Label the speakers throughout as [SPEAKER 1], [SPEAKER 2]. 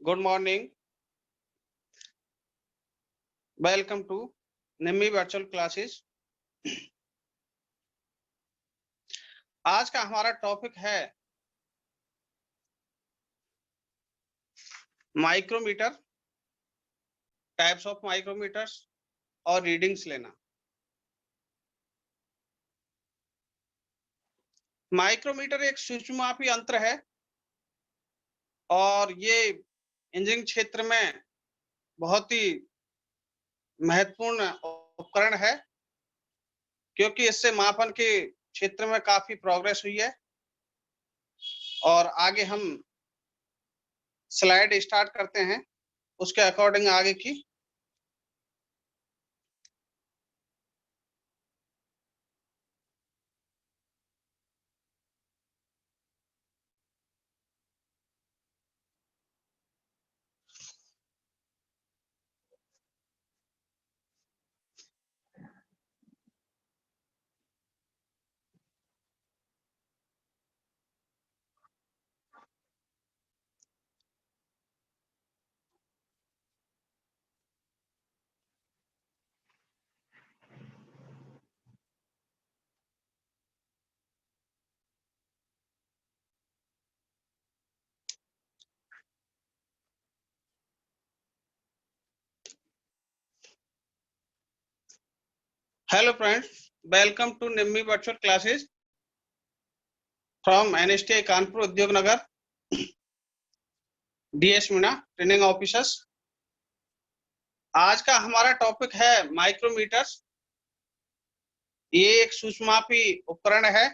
[SPEAKER 1] Good morning. Welcome to Nimmi virtual classes. आज का हमारा टॉपिक है माइक्रोमीटर, टाइप्स ऑफ माइक्रोमीटर्स और रीडिंग्स लेना। माइक्रोमीटर एक सूक्ष्ममापी यंत्र है और ये इंजीनियरिंग क्षेत्र में बहुत ही महत्वपूर्ण उपकरण है, क्योंकि इससे मापन के क्षेत्र में काफी प्रोग्रेस हुई है। और आगे हम स्लाइड स्टार्ट करते हैं, उसके अकॉर्डिंग आगे की। Hello friends, welcome to Nimmi virtual classes from NSTI Kanpur उद्योग नगर, DS मीना ट्रेनिंग ऑफिसर्स। आज का हमारा टॉपिक है माइक्रोमीटर्स। ये एक सूक्ष्ममापी उपकरण है।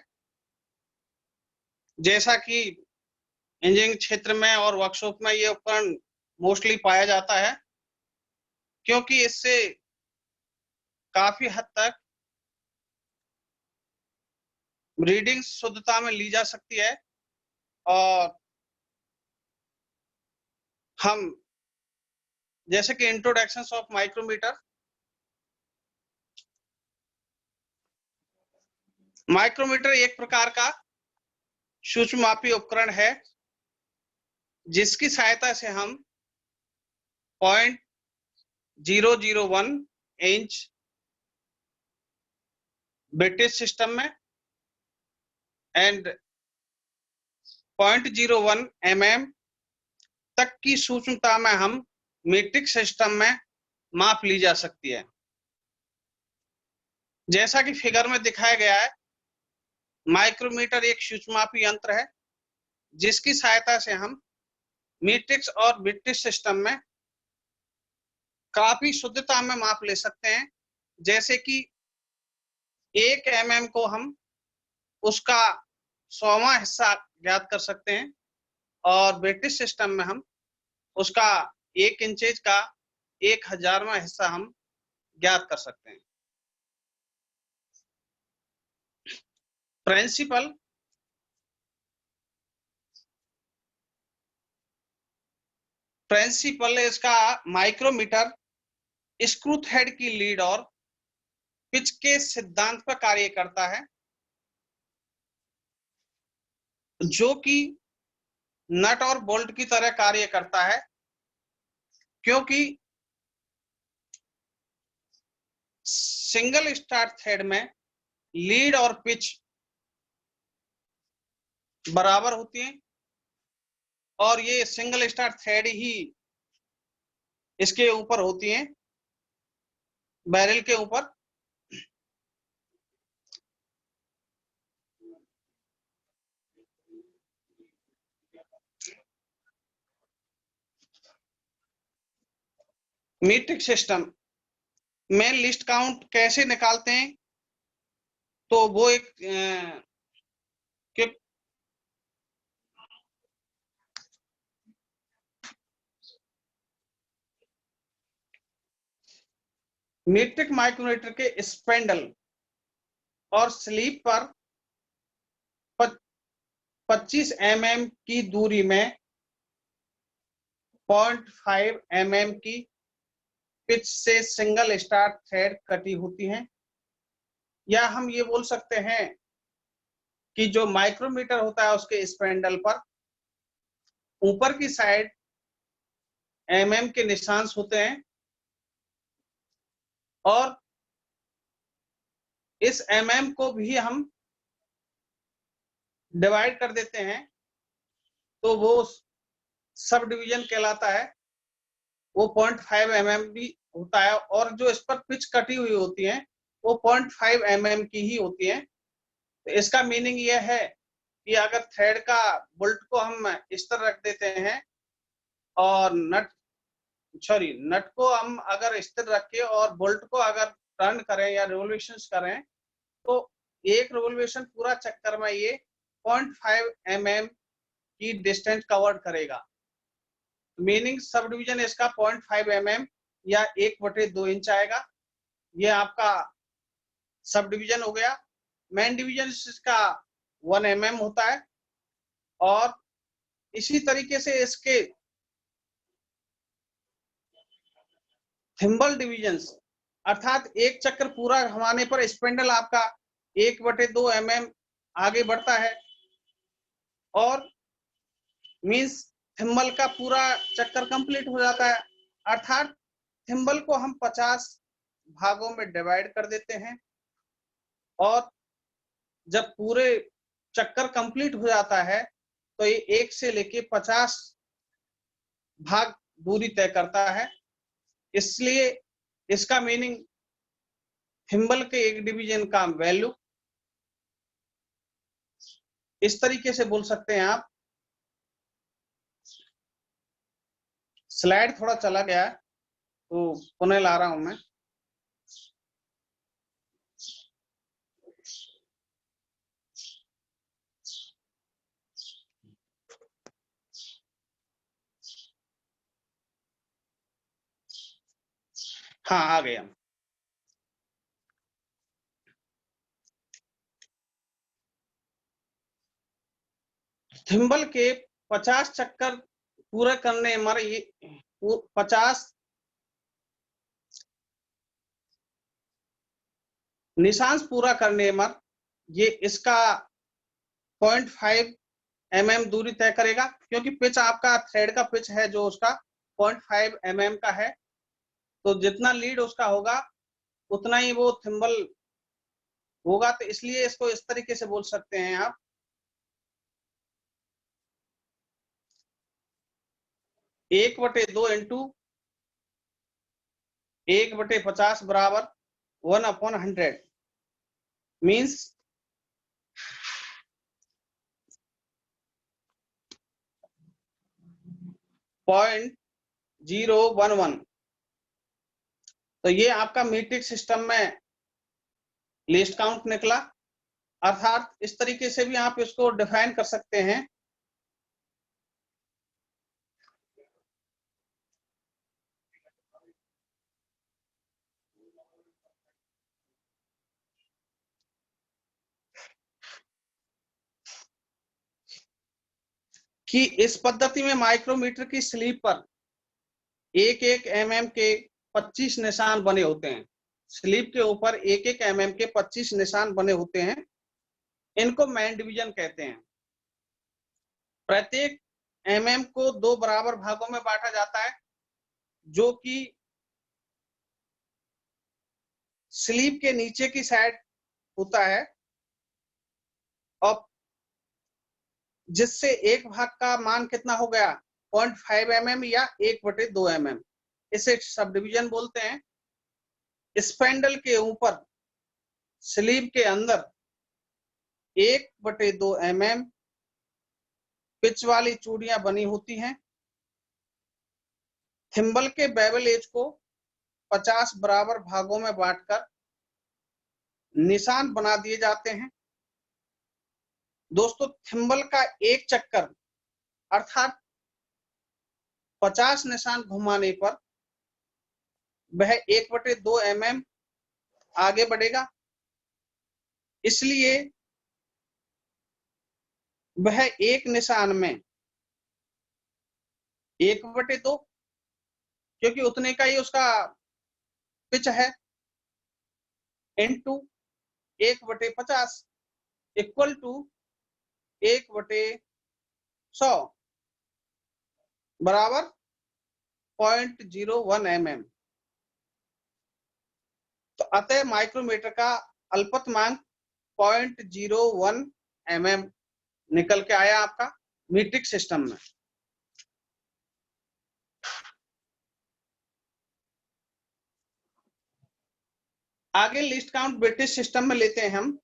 [SPEAKER 1] जैसा कि इंजीनियरिंग क्षेत्र में और वर्कशॉप में ये उपकरण मोस्टली पाया जाता है, क्योंकि इससे काफी हद तक रीडिंग शुद्धता में ली जा सकती है। और हम जैसे कि इंट्रोडक्शन ऑफ माइक्रोमीटर। माइक्रोमीटर एक प्रकार का सूक्ष्ममापी उपकरण है जिसकी सहायता से हम 0.001 इंच ब्रिटिश सिस्टम में एंड 0.01 mm तक की सूक्ष्मता में हम मीट्रिक सिस्टम में माप ली जा सकती है। जैसा कि फिगर में दिखाया गया है, माइक्रोमीटर एक सूक्ष्ममापी यंत्र है जिसकी सहायता से हम मीट्रिक्स और ब्रिटिश सिस्टम में काफी शुद्धता में माप ले सकते हैं। जैसे कि 1 mm को हम उसका 100वां हिस्सा ज्ञात कर सकते हैं और ब्रिटिश सिस्टम में हम उसका 1 इंचेज का 1000वां हिस्सा हम ज्ञात कर सकते हैं। प्रिंसिपल इसका माइक्रोमीटर स्क्रू थ्रेड की लीड और पिच के सिद्धांत पर कार्य करता है, जो कि नट और बोल्ट की तरह कार्य करता है। क्योंकि सिंगल स्टार्ट थ्रेड में लीड और पिच बराबर होती हैं और ये सिंगल स्टार्ट थ्रेड ही इसके ऊपर होती हैं, बैरल के ऊपर। मीट्रिक सिस्टम में लिस्ट काउंट कैसे निकालते हैं, तो वो एक मीट्रिक माइक्रोमीटर के स्पेंडल और स्लीप पर 25 mm की दूरी में 0.5 mm की पिच से सिंगल स्टार्ट थ्रेड कटी होती हैं। या हम ये बोल सकते हैं कि जो माइक्रोमीटर होता है उसके स्पेंडल पर ऊपर की साइड mm के निशांश होते हैं और इस mm को भी हम डिवाइड कर देते हैं तो वो सब डिवीजन कहलाता है। वो 0.5 mm भी होता है और जो इस पर पिच कटी हुई होती है वो 0.5 mm की ही होती है। तो इसका मीनिंग यह है कि अगर थ्रेड का बोल्ट को हम इस तरह रख देते हैं और नट को हम अगर स्थिर रख के और बोल्ट को अगर टर्न करें या रिवोल्यूशंस करें तो एक रिवोल्यूशन पूरा चक्कर में ये 0.5 mm की डिस्टेंस कवर करेगा। मीनिंग सब डिवीजन इसका 0.5 mm या 1/2 इंच आएगा। ये आपका सब डिवीजन हो गया। मेन डिवीजन इसका 1 mm होता है और इसी तरीके से इसके थिम्बल डिवीजन्स अर्थात एक चक्र पूरा घुमाने पर स्पिंडल आपका 1/2 mm आगे बढ़ता है और मींस थिम्बल का पूरा चक्कर कंप्लीट हो जाता है। अर्थात थिम्बल को हम 50 भागों में डिवाइड कर देते हैं और जब पूरे चक्कर कंप्लीट हो जाता है तो ये 1 से लेके 50 भाग दूरी तय करता है। इसलिए इसका मीनिंग थिम्बल के एक डिवीजन का वैल्यू इस तरीके से बोल सकते हैं आप। स्लाइड थोड़ा चला गया है तो पुनः ला रहा हूं मैं। हाँ आ गया। थिम्बल के 50 चक्कर पूरा करने पर ये 50 निशांश पूरा करने पर ये इसका 0.5 mm दूरी तय करेगा क्योंकि पिच आपका थ्रेड का पिच है जो उसका 0.5 mm का है। तो जितना लीड उसका होगा उतना ही वो थिम्बल होगा। तो इसलिए इसको इस तरीके से बोल सकते हैं आप 1/2 इंटू 1/50 बराबर 1/100 मीन्स 0.011। तो ये आपका मीट्रिक सिस्टम में लीस्ट काउंट निकला। अर्थात इस तरीके से भी आप इसको डिफाइन कर सकते हैं कि इस पद्धति में माइक्रोमीटर की स्लीव पर 1-1 mm के 25 निशान बने होते हैं। स्लीव के ऊपर 1-1 mm के 25 निशान बने होते हैं। इनको मेन डिवीजन कहते हैं। प्रत्येक mm को 2 बराबर भागों में बांटा जाता है जो कि स्लीव के नीचे की साइड होता है और जिससे एक भाग का मान कितना हो गया 0.5 mm या 1/2 mm। इसे सब डिवीजन बोलते हैं। स्पेंडल के ऊपर स्लीव के अंदर 1/2 mm पिच वाली चूड़ियां बनी होती हैं। थिम्बल के बेवल एज को 50 बराबर भागों में बांटकर निशान बना दिए जाते हैं। दोस्तों थिम्बल का एक चक्कर अर्थात 50 निशान घुमाने पर वह 1/2 mm आगे बढ़ेगा। इसलिए वह एक निशान में 1/2 क्योंकि उतने का ही उसका पिच है इनटू 1/50 इक्वल टू 1/100 बराबर 0.01 mm। तो अतः माइक्रोमीटर का अल्पतमांक 0.01 mm निकल के आया आपका मीट्रिक सिस्टम में। आगे लिस्ट काउंट ब्रिटिश सिस्टम में लेते हैं हम।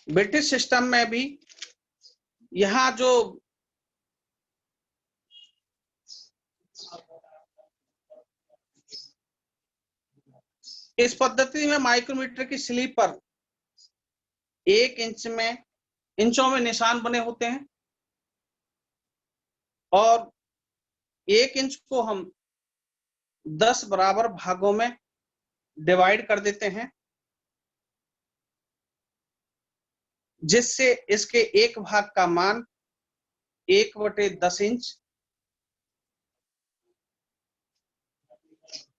[SPEAKER 1] ब्रिटिश सिस्टम में भी यहां जो इस पद्धति में माइक्रोमीटर की स्लीव पर 1 इंचों में निशान बने होते हैं और 1 इंच को हम 10 बराबर भागों में डिवाइड कर देते हैं, जिससे इसके एक भाग का मान 1/10 इंच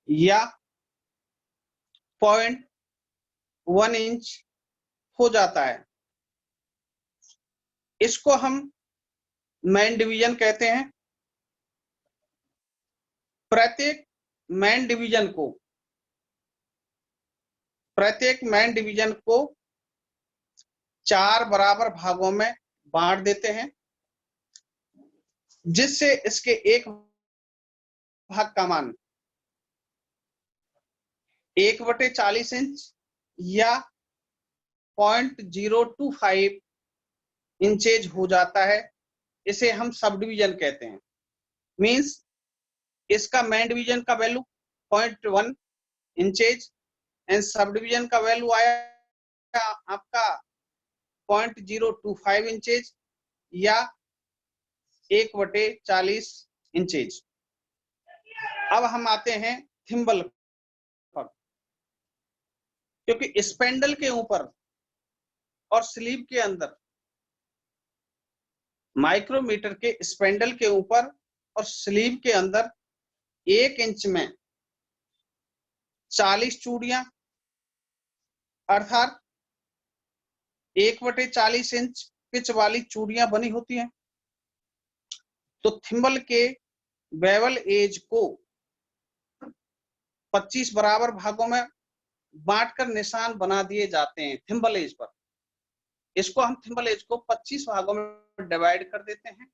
[SPEAKER 1] या 0.1 इंच हो जाता है। इसको हम मैन डिवीजन कहते हैं। प्रत्येक मैन डिवीजन को 4 बराबर भागों में बांट देते हैं, जिससे इसके एक भाग का मान 1/40 इंच या 0.025 इंचेज हो जाता है। इसे हम सब डिवीजन कहते हैं। मींस इसका मैन डिवीजन का value 0.1 inches and sub division का वैल्यू आया आपका 0.025 इंचेज या 1/40 इंचेज। अब हम आते हैं थिम्बल पर, क्योंकि स्पेंडल के ऊपर और स्लीव के अंदर, माइक्रोमीटर के स्पेंडल के ऊपर और स्लीव के अंदर 1 इंच में 40 चूड़ियां अर्थात 1/40 इंच पिच वाली चूड़ियां बनी होती हैं। तो थिम्बल के बेवल एज को 25 बराबर भागों में बांटकर निशान बना दिए जाते हैं थिम्बल एज पर। इसको हम थिम्बल एज को 25 भागों में डिवाइड कर देते हैं,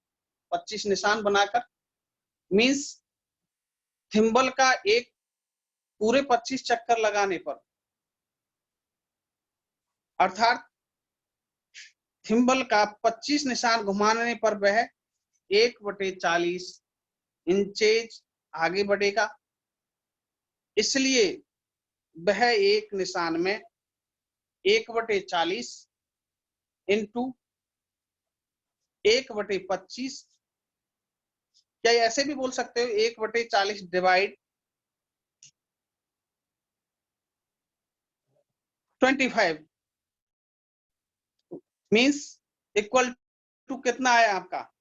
[SPEAKER 1] 25 निशान बनाकर। मींस थिम्बल का एक पूरे 25 चक्कर लगाने पर, अर्थात थिम्बल का 25 निशान घुमाने पर वह 1/40 इंचेज आगे बढ़ेगा। इसलिए वह एक निशान में 1/40 इंटू 1/25, क्या ऐसे भी बोल सकते हो 1/40 डिवाइड 25 मीन्स इक्वल टू कितना है आपका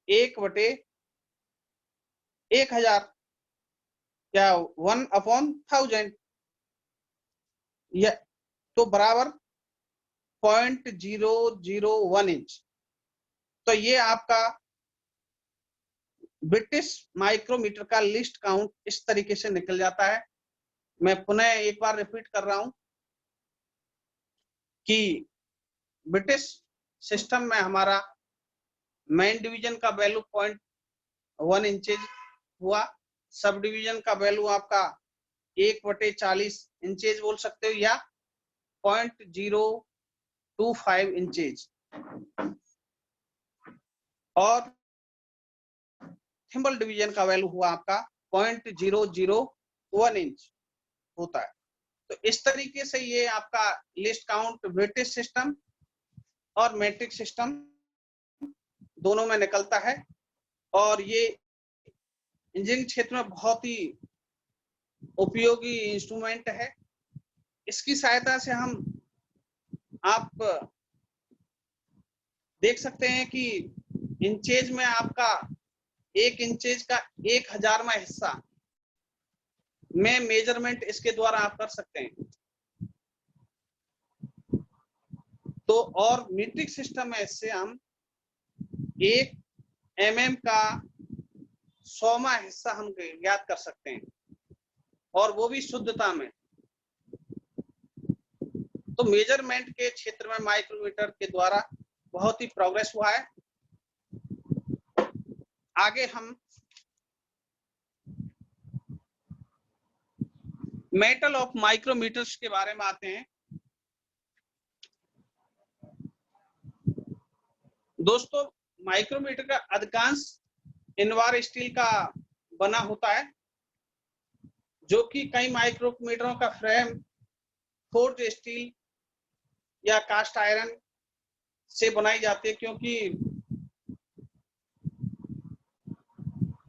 [SPEAKER 1] 1/1000 या 1/1000 या तो बराबर 0.001 इंच। तो ये आपका ब्रिटिश माइक्रोमीटर का लिस्ट काउंट इस तरीके से निकल जाता है। मैं पुनः एक बार रिपीट कर रहा हूं कि ब्रिटिश सिस्टम में हमारा मेन डिवीजन का वैल्यू 0.1 इंचेज हुआ, सब डिवीजन का वैल्यू आपका 1/40 इंचेज बोल सकते हो या 0.025 इंचेज, और थिम्बल डिवीजन का वैल्यू हुआ आपका 0.001 इंच होता है। तो इस तरीके से ये आपका लिस्ट काउंट ब्रिटिश सिस्टम और मैट्रिक सिस्टम दोनों में निकलता है, और ये इंजीनियरिंग क्षेत्र में बहुत ही उपयोगी इंस्ट्रूमेंट है। इसकी सहायता से हम आप देख सकते हैं कि इंचेज में आपका 1 इंचेज का 1000वां हिस्सा में मेजरमेंट इसके द्वारा आप कर सकते हैं। तो और मीट्रिक सिस्टम है, इससे हम 1 mm का 100वां हिस्सा हम ज्ञात कर सकते हैं, और वो भी शुद्धता में। तो मेजरमेंट के क्षेत्र में माइक्रोमीटर के द्वारा बहुत ही प्रोग्रेस हुआ है। आगे हम मेटल ऑफ माइक्रोमीटर्स के बारे में आते हैं। दोस्तों, माइक्रोमीटर का अधिकांश इनवार स्टील का बना होता है, जो कि कई माइक्रोमीटरों का फ्रेम फोर्ज स्टील या कास्ट आयरन से बनाई जाती है, क्योंकि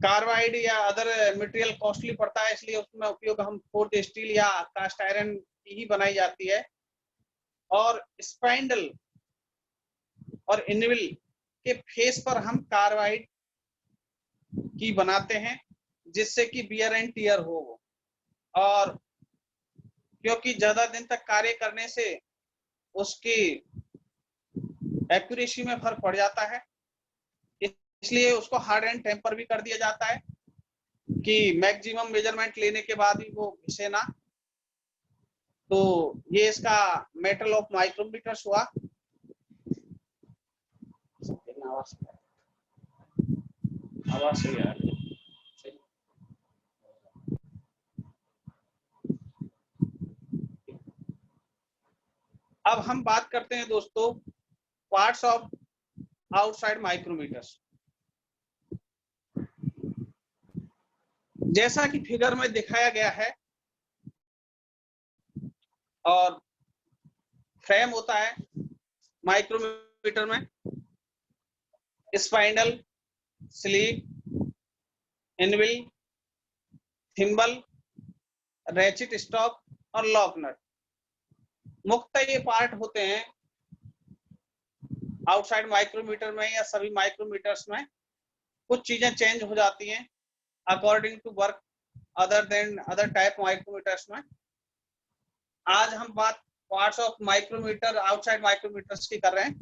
[SPEAKER 1] कार्बाइड या अदर मटेरियल कॉस्टली पड़ता है, इसलिए उसमें उपयोग हम फोर्ज स्टील या कास्ट आयरन की ही बनाई जाती है। और स्पाइंडल और इनविल के फेस पर हम कार्बाइड की बनाते हैं, जिससे कि बियर एंड टियर हो, और क्योंकि ज्यादा दिन तक कार्य करने से उसकी एक्यूरेसी में फर्क पड़ जाता है, इसलिए उसको हार्ड एंड टेम्पर भी कर दिया जाता है कि मैक्सिमम मेजरमेंट लेने के बाद भी वो घिसे ना। तो ये इसका मेटल ऑफ माइक्रोमीटर्स हुआ। आवाज सही है। अब हम बात करते हैं दोस्तों पार्ट्स ऑफ आउटसाइड माइक्रोमीटर्स। जैसा कि फिगर में दिखाया गया है, और फ्रेम होता है माइक्रोमीटर में, spindle, sleeve, anvil, thimble, ratchet stock और लॉक नट। मुख्यतः ये पार्ट होते हैं आउटसाइड माइक्रोमीटर में या सभी माइक्रोमीटर्स में। कुछ चीजें चेंज हो जाती हैं according to work other than other type micrometers में। आज हम बात parts of micrometer outside micrometers की कर रहे हैं।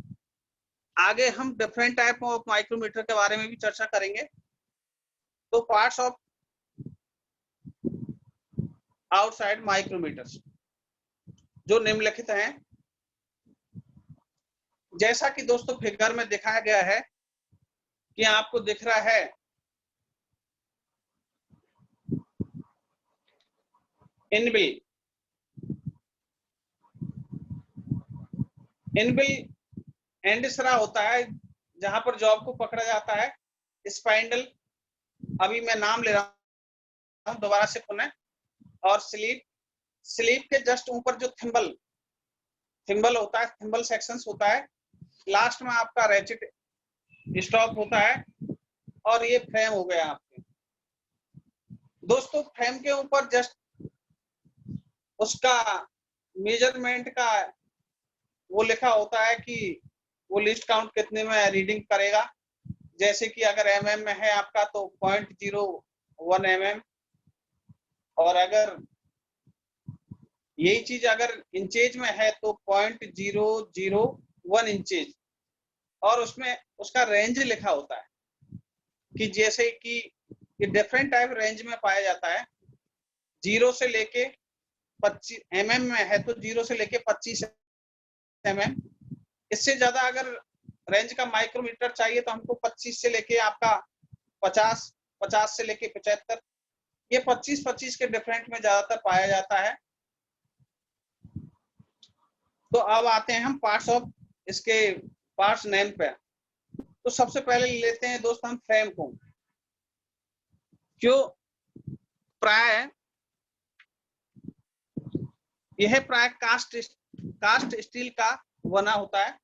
[SPEAKER 1] आगे हम डिफरेंट टाइप ऑफ माइक्रोमीटर के बारे में भी चर्चा करेंगे। तो पार्ट्स ऑफ आउटसाइड माइक्रोमीटर्स जो निम्नलिखित हैं, जैसा कि दोस्तों फिगर में दिखाया गया है कि आपको दिख रहा है इनविल। इनविल एंडसरा होता है जहां पर जॉब को पकड़ा जाता है। स्पाइंडल, अभी मैं नाम ले रहा हूं दोबारा से पुनः। और स्लीव के जस्ट ऊपर जो थिम्बल होता है, थिम्बल सेक्शंस होता है। लास्ट में आपका रैचिट स्टॉक होता है, और ये फ्रेम हो गया आपके। दोस्तों, फ्रेम के ऊपर जस्ट उसका मेजरमेंट का वो लिखा होता है कि वो लिस्ट काउंट कितने में रीडिंग करेगा। जैसे कि अगर mm में है आपका तो 0.01 mm, और अगर यही चीज अगर इंचेज में है तो 0.001 इंचेज, और उसमें उसका रेंज लिखा होता है कि जैसे कि ये डिफरेंट टाइप रेंज में पाया जाता है। 0 से लेके 25 mm में है तो 0 से लेके 25 mm। इससे ज्यादा अगर रेंज का माइक्रोमीटर चाहिए तो हमको 25 से लेके आपका 50, 50 से लेके 75, ये 25 के डिफरेंट में ज्यादातर पाया जाता है। तो अब आते हैं हम पार्ट्स ऑफ इसके पार्ट्स नेम पे। तो सबसे पहले लेते हैं दोस्त हम फ्रेम को। जो प्राय यह प्राय कास्ट स्टील का बना होता है,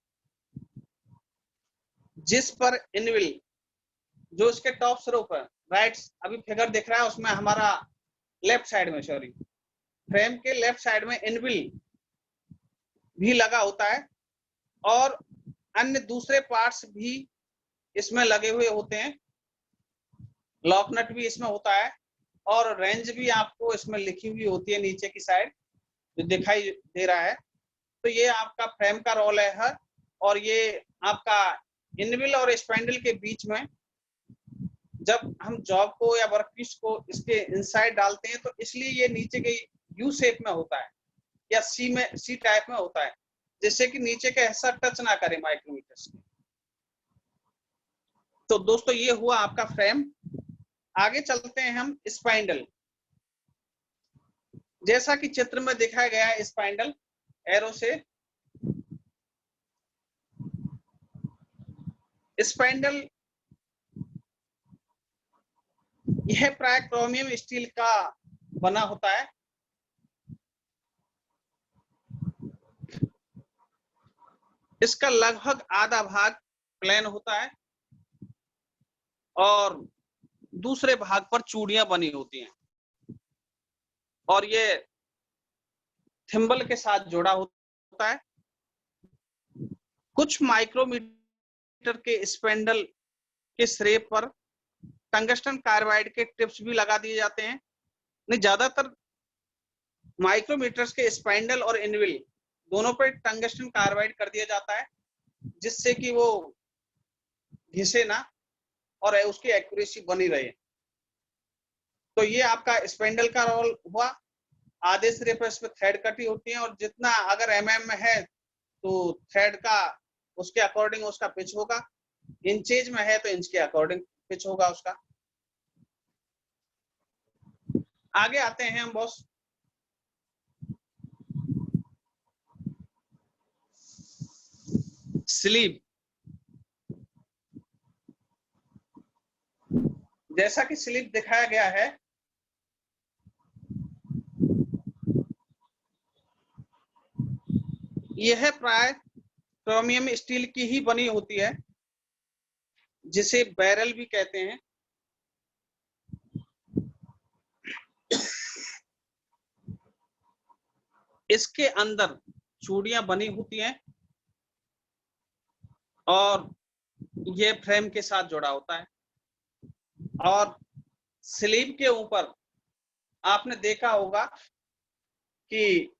[SPEAKER 1] जिस पर इनविल जो इसके टॉप स्रोप है, राइट अभी फिगर दिख रहा है उसमें हमारा लेफ्ट साइड में, सॉरी, फ्रेम के लेफ्ट साइड में इनविल भी लगा होता है, और अन्य दूसरे पार्ट्स भी इसमें लगे हुए होते हैं। लॉक नट भी इसमें होता है, और रेंज भी आपको इसमें लिखी हुई होती है नीचे की साइड जो दिखाई दे रहा है। तो ये आपका फ्रेम का रोल है और ये आपका इनविल और स्पाइंडल के बीच में जब हम जॉब को या वर्कपीस को इसके इनसाइड डालते हैं तो इसलिए ये नीचे के यू शेप में होता है या सी टाइप में होता है, जिससे कि नीचे का हिस्सा टच ना करे माइक्रोमीटर से। तो दोस्तों ये हुआ आपका फ्रेम। आगे चलते हैं हम स्पाइंडल। जैसा कि चित्र में दिखाया गया है स्पाइंडल एरो से, स्पाइंडल यह प्राय क्रोमियम स्टील का बना होता है। इसका लगभग आधा भाग प्लेन होता है और दूसरे भाग पर चूड़ियां बनी होती हैं और ये थिम्बल के साथ जुड़ा होता है। कुछ माइक्रोमीटर के स्पाइंडल के सिरे पर टंगस्टन कार्बाइड के टिप्स भी लगा दिए जाते हैं। नहीं, ज्यादातर माइक्रोमीटर्स के स्पाइंडल और इनविल दोनों पर टंगस्टन कार्बाइड कर दिया जाता है, जिससे कि वो घिसे ना और उसकी एक्यूरेसी बनी रहे। तो ये आपका स्पाइंडल का रोल हुआ। आधे सिरे पर इसमें थ्रेड कटी होती है और जितना अगर एमएम में है तो थ्रेड का उसके अकॉर्डिंग उसका पिच होगा, इंचेज में है तो इंच के अकॉर्डिंग पिच होगा उसका। आगे आते हैं हम बॉस, स्लीव। जैसा कि स्लीव दिखाया गया है, यह प्राय क्रोमियम स्टील की ही बनी होती है, जिसे बैरल भी कहते हैं। इसके अंदर चूड़ियां बनी होती हैं और ये फ्रेम के साथ जुड़ा होता है। और स्लीव के ऊपर आपने देखा होगा कि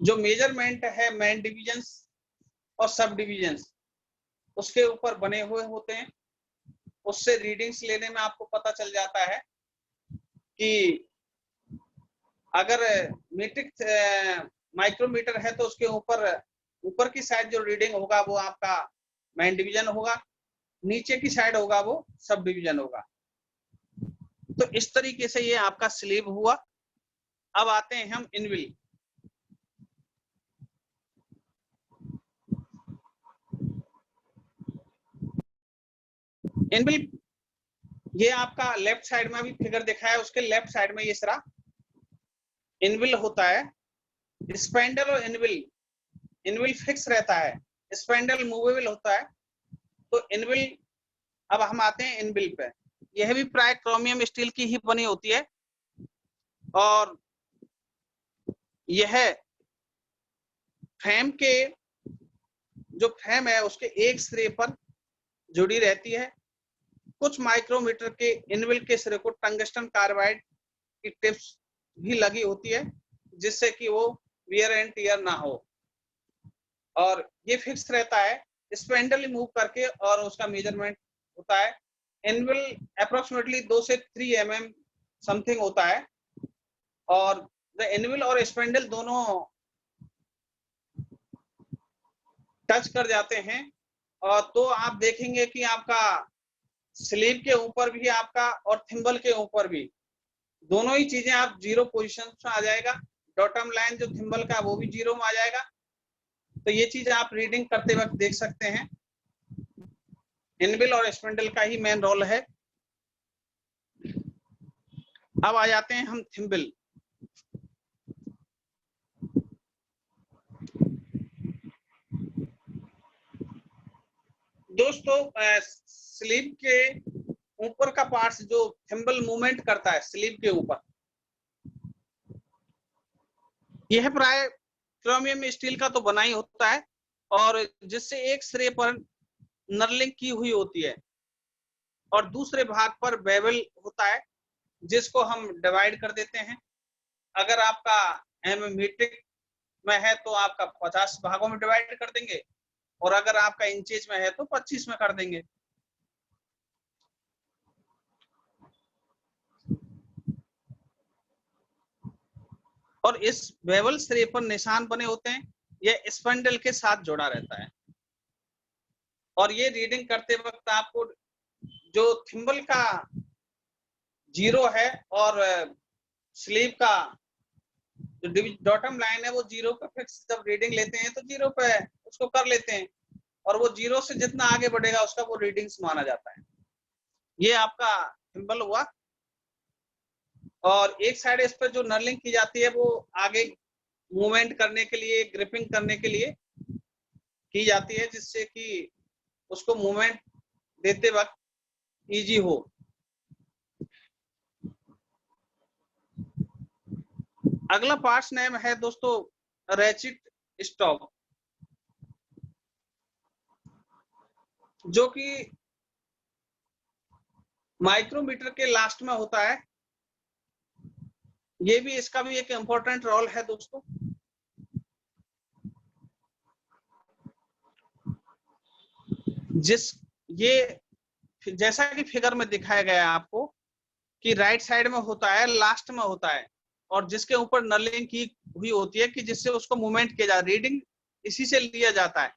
[SPEAKER 1] जो मेजरमेंट है मेन डिवीजन और सब डिवीजन उसके ऊपर बने हुए होते हैं। उससे रीडिंग्स लेने में आपको पता चल जाता है कि अगर मीट्रिक माइक्रोमीटर है तो उसके ऊपर की साइड जो रीडिंग होगा वो आपका मेन डिवीजन होगा, नीचे की साइड होगा वो सब डिवीजन होगा। तो इस तरीके से ये आपका स्लीव हुआ। अब आते हैं हम इनविल। इनविल ये आपका लेफ्ट साइड में अभी फिगर दिखाया है, उसके लेफ्ट साइड में ये सारा इनविल होता है। स्पाइंडल और इनविल फिक्स रहता है, स्पाइंडल मूवेबल होता है। तो इनविल, अब हम आते हैं इनविल पे। यह भी प्राय क्रोमियम स्टील की ही बनी होती है और यह फ्रेम के जो फ्रेम है उसके एक सिरे पर जुड़ी रहती है। कुछ माइक्रोमीटर के इनविल के सिरे को टंगस्टन कार्बाइड की टिप्स भी लगी होती है, जिससे कि वो वियर एंड टियर ना हो और ये फिक्स रहता है। स्पाइंडल मूव करके और उसका मेजरमेंट होता है। इनविल अप्रोक्सीमेटली 2 से 3 mm समथिंग होता है और इनविल और स्पाइंडल दोनों टच कर जाते हैं और तो आप देखेंगे कि आपका स्लीव के ऊपर भी आपका और थिम्बल के ऊपर भी दोनों ही चीजें आप जीरो पोजीशन में आ जाएगा। डॉटम लाइन जो थिम्बल का वो भी जीरो में आ जाएगा। तो ये चीज आप रीडिंग करते वक्त देख सकते हैं। इनविल और स्पाइंडल का ही मेन रोल है। अब आ जाते हैं हम थिम्बल। दोस्तों स्लीव के ऊपर का पार्ट जो थिम्बल मूवमेंट करता है स्लीव के ऊपर, यह प्राय क्रोमियम स्टील का तो बना ही होता है और जिससे एक सिरे पर नर्लिंग की हुई होती है और दूसरे भाग पर बेवल होता है, जिसको हम डिवाइड कर देते हैं। अगर आपका मीट्रिक में है तो आपका 50 भागों में डिवाइड कर देंगे, और अगर आपका इंचेज में है तो 25 में कर देंगे। और इस बेवल सिरे पर निशान बने होते हैं, यह स्पंडल के साथ जुड़ा रहता है। और ये रीडिंग करते वक्त आपको जो थिम्बल का 0 है और स्लीव का जो डॉटम लाइन है वो 0 पे फिक्स, जब रीडिंग लेते हैं तो 0 पे उसको कर लेते हैं, और वो 0 से जितना आगे बढ़ेगा उसका वो रीडिंग्स माना जाता है। ये आपका थिम्बल हुआ। और एक साइड इस पर जो नर्लिंग की जाती है वो आगे मूवमेंट करने के लिए, ग्रिपिंग करने के लिए की जाती है, जिससे कि उसको मूवमेंट देते वक्त इजी हो। अगला पार्ट्स नेम है दोस्तों रैचिट स्टॉप, जो कि माइक्रोमीटर के लास्ट में होता है। ये भी, इसका भी एक इंपॉर्टेंट रोल है दोस्तों। ये जैसा कि फिगर में दिखाया गया है आपको कि राइट साइड में होता है, लास्ट में होता है, और जिसके ऊपर नर्लिंग की हुई होती है कि जिससे उसको मूवमेंट किया जाए, रीडिंग इसी से लिया जाता है।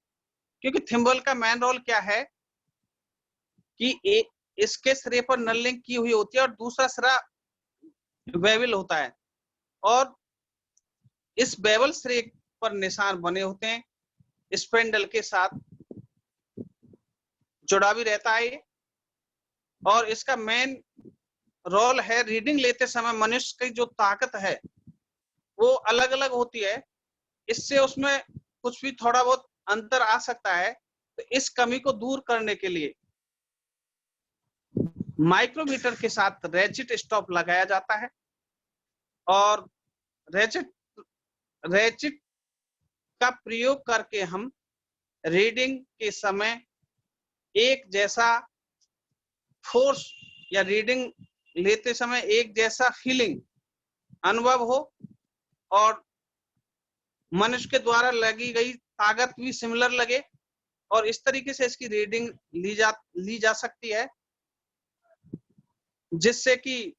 [SPEAKER 1] क्योंकि थिम्बल का मेन रोल क्या है कि इसके सिरे पर नर्लिंग की हुई होती है और दूसरा सिरा बेवल होता है, और इस बेवल सिरे पर निशान बने होते हैं, स्पेंडल के साथ जुड़ा भी रहता है। और इसका मेन रोल है, रीडिंग लेते समय मनुष्य की जो ताकत है वो अलग अलग होती है, इससे उसमें कुछ भी थोड़ा बहुत अंतर आ सकता है। तो इस कमी को दूर करने के लिए माइक्रोमीटर के साथ रैचिट स्टॉप लगाया जाता है, और रैचिट रैचिट का प्रयोग करके हम रीडिंग के समय एक जैसा फोर्स या रीडिंग लेते समय एक जैसा फीलिंग अनुभव हो, और मनुष्य के द्वारा लगी गई ताकत भी सिमिलर लगे, और इस तरीके से इसकी रीडिंग ली जा सकती है, जिससे कि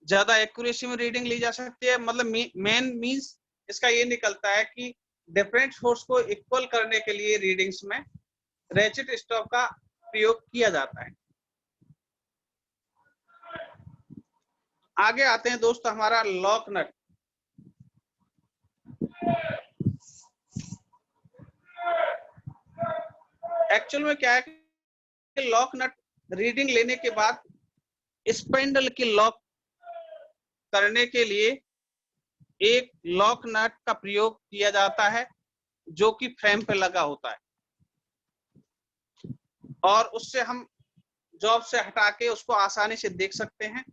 [SPEAKER 1] ज्यादा एक्यूरेसी में रीडिंग ली जा सकती है। मतलब मेन मींस इसका ये निकलता है कि डिफरेंट फोर्स को इक्वल करने के लिए रीडिंग्स में रैचिट स्टॉप का प्रयोग किया जाता है। आगे आते हैं दोस्त हमारा लॉक नट। एक्चुअल में क्या है कि लॉक नट रीडिंग लेने के बाद स्पेंडल की लॉक करने के लिए एक लॉक नट का प्रयोग किया जाता है, जो कि फ्रेम पे लगा होता है, और उससे हम जॉब से हटा के उसको आसानी से देख सकते हैं।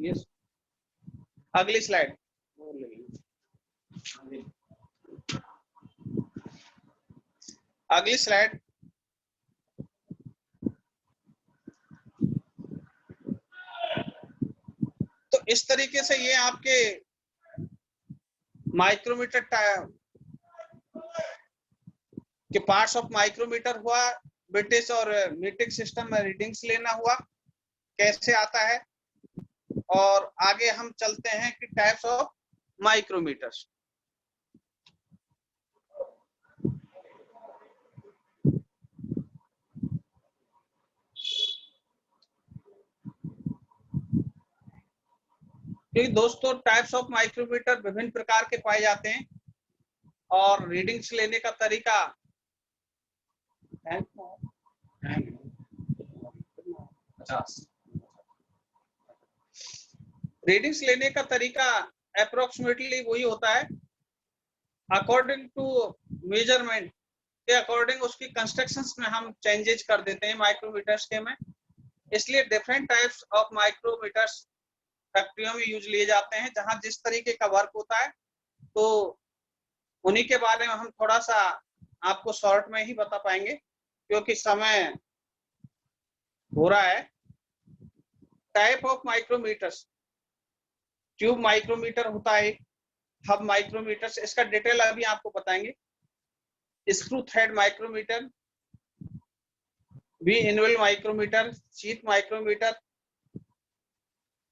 [SPEAKER 1] yes. अगली स्लाइड। अगली स्लाइड। तो इस तरीके से ये आपके माइक्रोमीटर के पार्ट्स ऑफ माइक्रोमीटर हुआ, ब्रिटिश और मीट्रिक सिस्टम में रीडिंग्स लेना हुआ कैसे आता है, और आगे हम चलते हैं कि टाइप्स ऑफ माइक्रोमीटर्स। क्योंकि दोस्तों टाइप्स ऑफ माइक्रोमीटर विभिन्न प्रकार के पाए जाते हैं, और रीडिंग्स लेने का तरीका रीडिंग्स लेने का तरीका अप्रोक्सीमेटली वही होता है, अकॉर्डिंग टू मेजरमेंट के अकॉर्डिंग उसकी कंस्ट्रक्शंस में हम चेंजेस कर देते हैं माइक्रोमीटर्स के में। इसलिए डिफरेंट टाइप्स ऑफ माइक्रोमीटर्स फैक्ट्रियों में यूज लिए जाते हैं, जहां जिस तरीके का वर्क होता है, तो उन्हीं के बारे में हम थोड़ा सा आपको शॉर्ट में ही बता पाएंगे क्योंकि समय हो रहा है। Type of micrometers, tube micrometer होता है, हब माइक्रोमीटर, इसका डिटेल अभी आपको बताएंगे। Screw thread micrometer, V anvil micrometer, sheet micrometer,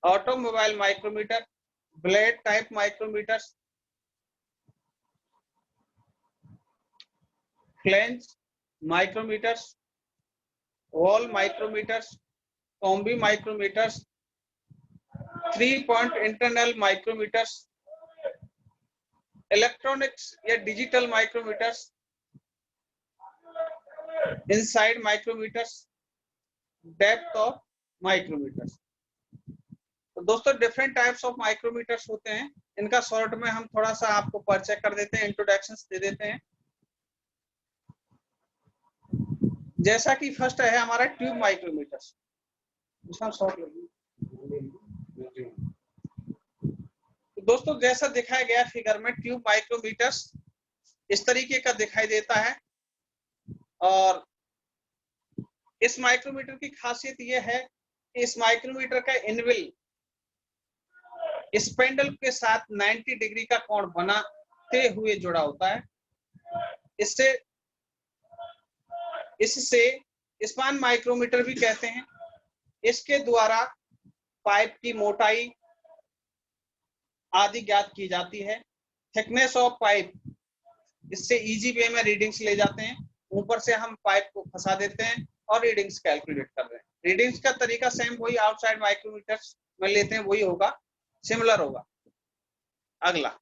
[SPEAKER 1] automobile micrometer, blade type micrometer, flange micrometers, wall micrometers, combi micrometers, 3 point internal micrometers, electronics या digital micrometers, inside micrometers, depth of micrometers. तो दोस्तों different types of micrometres होते हैं, इनका short में हम थोड़ा सा आपको परिचय कर देते हैं, इंट्रोडक्शंस दे देते हैं। जैसा कि फर्स्ट है हमारा ट्यूब माइक्रोमीटर्स, इसका शॉर्ट लगी। दोस्तों जैसा दिखाया गया फिगर में, ट्यूब माइक्रोमीटर्स इस तरीके का दिखाई देता है, और इस माइक्रोमीटर की खासियत यह है कि इस माइक्रोमीटर का इनविल स्पेंडल के साथ 90 डिग्री का कोण बनाते हुए जुड़ा होता है। इससे स्पान माइक्रोमीटर भी कहते हैं। इसके द्वारा पाइप की मोटाई आदि ज्ञात की जाती है। थिकनेस ऑफ पाइप, इससे इजी वे में रीडिंग्स ले जाते हैं। ऊपर से हम पाइप को फंसा देते हैं और रीडिंग्स कैलकुलेट कर रहे हैं। रीडिंग्स का तरीका सेम वही आउटसाइड माइक्रोमीटर्स में लेते हैं, वही होगा, सिमिलर होगा। अगला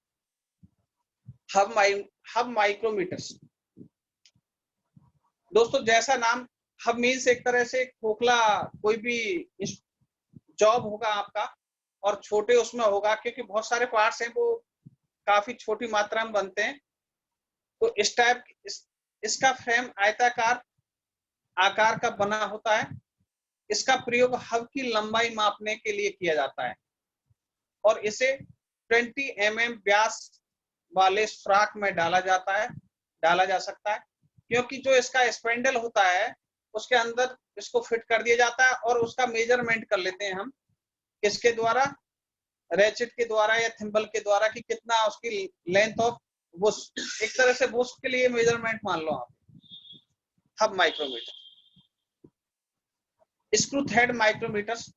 [SPEAKER 1] हब माइक्रोमीटर्स। दोस्तों जैसा नाम, हब मीन्स एक तरह से खोखला कोई भी जॉब होगा आपका, और छोटे उसमें होगा, क्योंकि बहुत सारे पार्ट्स हैं वो काफी छोटी मात्रा में बनते हैं। तो इस टाइप इसका फ्रेम आयताकार आकार का बना होता है। इसका प्रयोग हब की लंबाई मापने के लिए किया जाता है, और इसे 20 mm व्यास वाले फ्राक में डाला जा सकता है, क्योंकि जो इसका स्पेंडल होता है उसके अंदर इसको फिट कर दिया जाता है, और उसका मेजरमेंट कर लेते हैं हम किसके द्वारा, रेचेट के द्वारा या थिम्बल के द्वारा, कि कितना उसकी लेंथ ऑफ बुश, एक तरह से बुश के लिए मेजरमेंट मान लो आप। Hub micrometer. Screw thread micrometers,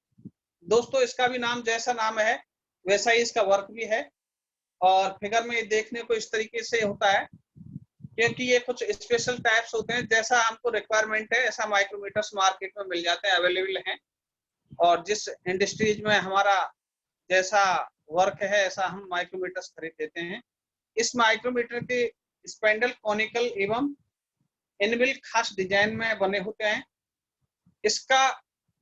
[SPEAKER 1] दोस्तों इसका भी नाम जैसा नाम है वैसा ही इसका वर्क भी है, और फिगर में देखने को इस तरीके से होता है, क्योंकि ये कुछ स्पेशल टाइप्स होते हैं। जैसा हमको रिक्वायरमेंट है ऐसा माइक्रोमीटर्स मार्केट में मिल जाते हैं, अवेलेबल हैं, और जिस इंडस्ट्रीज में हमारा जैसा वर्क है ऐसा हम माइक्रोमीटर्स खरीद देते हैं। इस माइक्रोमीटर के स्पेंडल कॉनिकल एवं इनबिल खास डिजाइन में बने होते हैं। इसका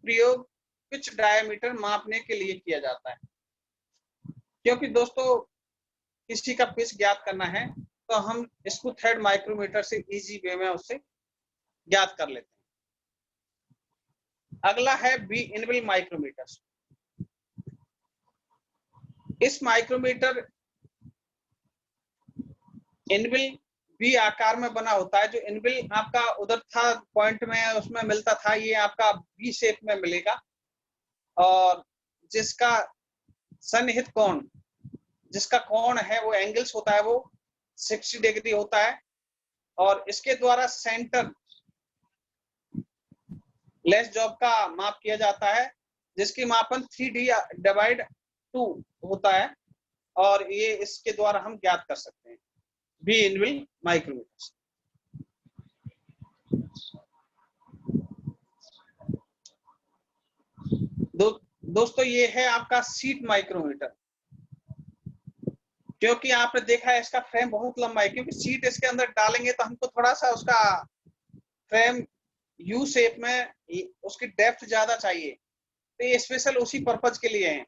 [SPEAKER 1] प्रयोग पिच डायमीटर मापने के लिए किया जाता है, क्योंकि दोस्तों किसी का पिच ज्ञात करना है तो हम इसको थ्रेड माइक्रोमीटर से इजी वे में उससे ज्ञात कर लेते हैं। अगला है बी इनबिल माइक्रोमीटर। इस माइक्रोमीटर इनबिल बी आकार में बना होता है। जो इनबिल आपका उधर था पॉइंट में उसमें मिलता था, ये आपका बी शेप में मिलेगा, और जिसका सन्निहित कोण, जिसका कोण है वो एंगल्स होता है, वो 60 डिग्री होता है, और इसके द्वारा सेंटर लेस जॉब का माप किया जाता है, जिसकी मापन 3D/2 होता है, और ये इसके द्वारा हम ज्ञात कर सकते हैं बी इनबिल माइक्रोमीटर। दोस्तों ये है आपका सीट माइक्रोमीटर। क्योंकि आपने देखा है इसका फ्रेम बहुत लंबा है, क्योंकि सीट इसके अंदर डालेंगे तो हमको थोड़ा सा उसका फ्रेम यू शेप में, उसकी डेप्थ ज्यादा चाहिए, तो ये स्पेशल उसी पर्पज के लिए हैं,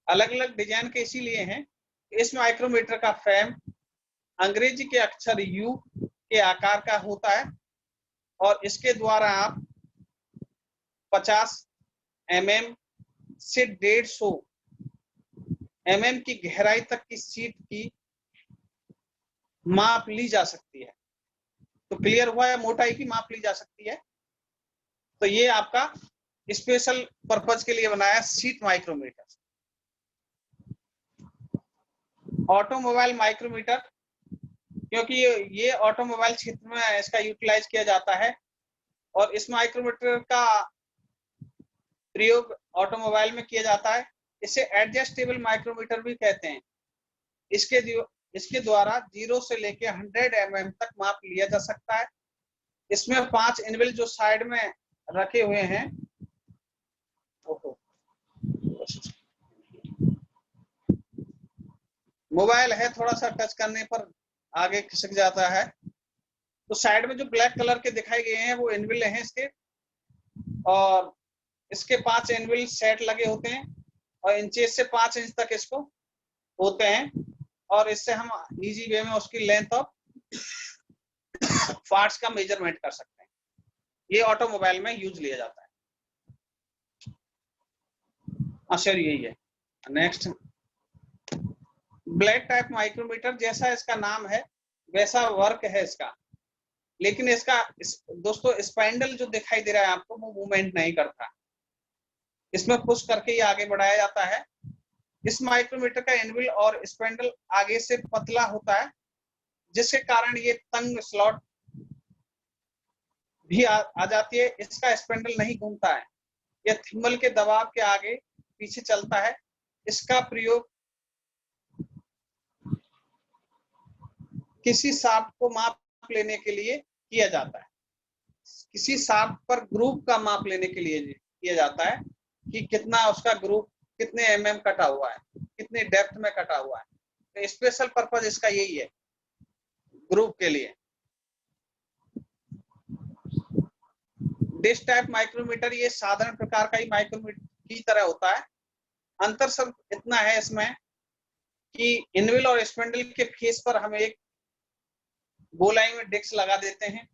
[SPEAKER 1] अलग अलग डिजाइन के इसीलिए हैं। इस माइक्रोमीटर का फ्रेम अंग्रेजी के अक्षर यू के आकार का होता है, और इसके द्वारा आप 50 mm से 150 mm की गहराई तक की सीट की माप ली जा सकती है। तो क्लियर हुआ है, मोटाई की माप ली जा सकती है। तो ये आपका स्पेशल पर्पज के लिए बनाया सीट माइक्रोमीटर। ऑटोमोबाइल माइक्रोमीटर, क्योंकि ये ऑटोमोबाइल क्षेत्र में इसका यूटिलाइज किया जाता है और इस माइक्रोमीटर का प्रयोग ऑटोमोबाइल में किया जाता है। इसे एडजस्टेबल माइक्रोमीटर भी कहते हैं। इसके द्वारा 0 से लेके 100 mm तक माप लिया जा सकता है। इसमें 5 इनबिल्ट जो साइड में रखे हुए हैं, मोबाइल है थोड़ा सा टच करने पर आगे खिसक जाता है। तो साइड में जो ब्लैक कलर के दिखाए गए हैं वो इनबिल्ट हैं इसके, और इसके 5 इनबिल्ट सेट लगे होते हैं और इंचेस से 5 इंच तक इसको होते हैं, और इससे हम इजी वे में उसकी लेंथ और पार्ट्स का मेजरमेंट कर सकते हैं। ये ऑटोमोबाइल में यूज लिया जाता है। सर यही है। नेक्स्ट, ब्लेड टाइप माइक्रोमीटर, जैसा इसका नाम है वैसा वर्क है इसका, लेकिन इसका दोस्तों स्पाइंडल जो दिखाई दे रहा है आपको वो मूवमेंट नहीं करता, इसमें पुश करके ही आगे बढ़ाया जाता है। इस माइक्रोमीटर का एनविल और स्पाइंडल आगे से पतला होता है, जिसके कारण ये तंग स्लॉट भी आ जाती है। इसका स्पाइंडल नहीं घूमता है, यह थिम्बल के दबाव के आगे पीछे चलता है। इसका प्रयोग किसी शाफ्ट को माप लेने के लिए किया जाता है। किसी शाफ्ट पर ग्रुप का माप लेने के लिए किया जाता है कि कितना उसका ग्रुप कितने mm कटा हुआ है, कितने डेप्थ में कटा हुआ है। तो स्पेशल पर्पज इसका यही है, ग्रुप के लिए। डिश टाइप माइक्रोमीटर, ये साधारण प्रकार का ही माइक्रोमीटर की तरह होता है। अंतर सब इतना है इसमें कि इनविल और स्पिंडल के फेस पर हम एक गोलाई में डिस्क लगा देते हैं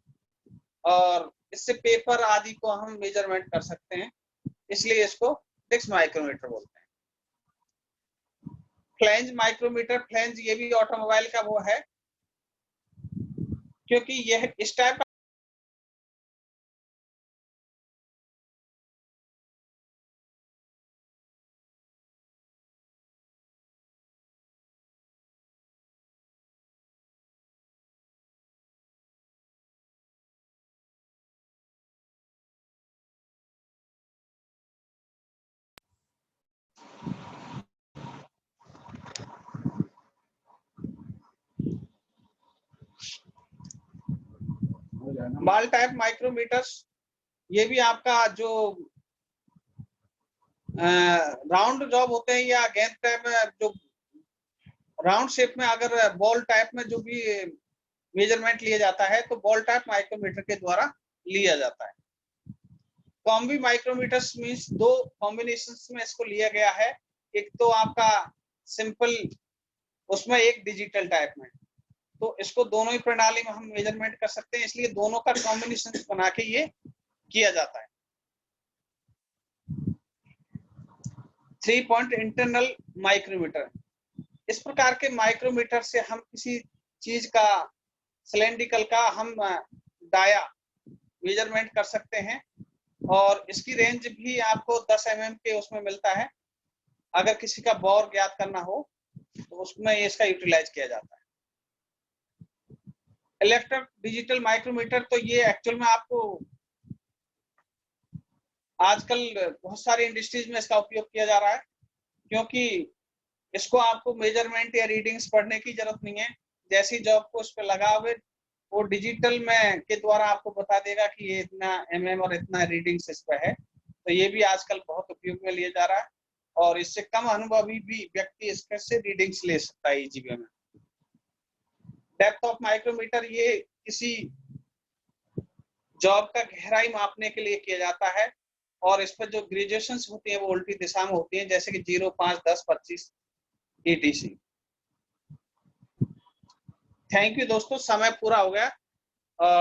[SPEAKER 1] और इससे पेपर आदि को हम मेजरमेंट कर सकते हैं, इसलिए इसको डिस्क माइक्रोमीटर बोलते हैं। फ्लैंज माइक्रोमीटर, फ्लैंज ये भी ऑटोमोबाइल का वो है, क्योंकि यह इस टाइप बॉल टाइप माइक्रोमीटर्स, ये भी आपका जो राउंड जॉब होते हैं या गेंद टाइप में जो राउंड शेप में अगर बॉल टाइप में जो भी मेजरमेंट लिया जाता है तो बॉल टाइप माइक्रोमीटर के द्वारा लिया जाता है। कॉम्बी माइक्रोमीटर्स मींस दो कॉम्बिनेशंस में इसको लिया गया है, एक तो आपका सिंपल, उसमें एक डिजिटल टाइप में, तो इसको दोनों ही प्रणाली में हम मेजरमेंट कर सकते हैं, इसलिए दोनों का कॉम्बिनेशन बना के ये किया जाता है। 3 पॉइंट इंटरनल माइक्रोमीटर, इस प्रकार के माइक्रोमीटर से हम किसी चीज का सिलेंड्रिकल का हम डाया मेजरमेंट कर सकते हैं, और इसकी रेंज भी आपको 10 mm के उसमें मिलता है। अगर किसी का बोर ज्ञात करना हो तो उसमें इसका यूटिलाइज किया जाता है। इलेक्ट्रिक डिजिटल माइक्रोमीटर, तो ये एक्चुअल में आपको आजकल बहुत सारी इंडस्ट्रीज में इसका उपयोग किया जा रहा है, क्योंकि इसको आपको मेजरमेंट या रीडिंग्स पढ़ने की जरूरत नहीं है। जैसी जॉब को उस पर लगा हुए वो डिजिटल में के द्वारा आपको बता देगा कि ये इतना mm और इतना रीडिंग्स इस पर है। तो ये भी आजकल बहुत उपयोग में लिया जा रहा है, और इससे कम अनुभवी भी व्यक्ति इससे रीडिंग्स ले सकता है इजी वे में। डेप्थ ऑफ माइक्रोमीटर, ये किसी जॉब का गहराई मापने के लिए किया जाता है, और इस पर जो ग्रेजुएशंस होती है वो उल्टी दिशा में होती है, जैसे कि 0, 5, 10, 25 etc। थैंक यू दोस्तों, समय पूरा हो गया।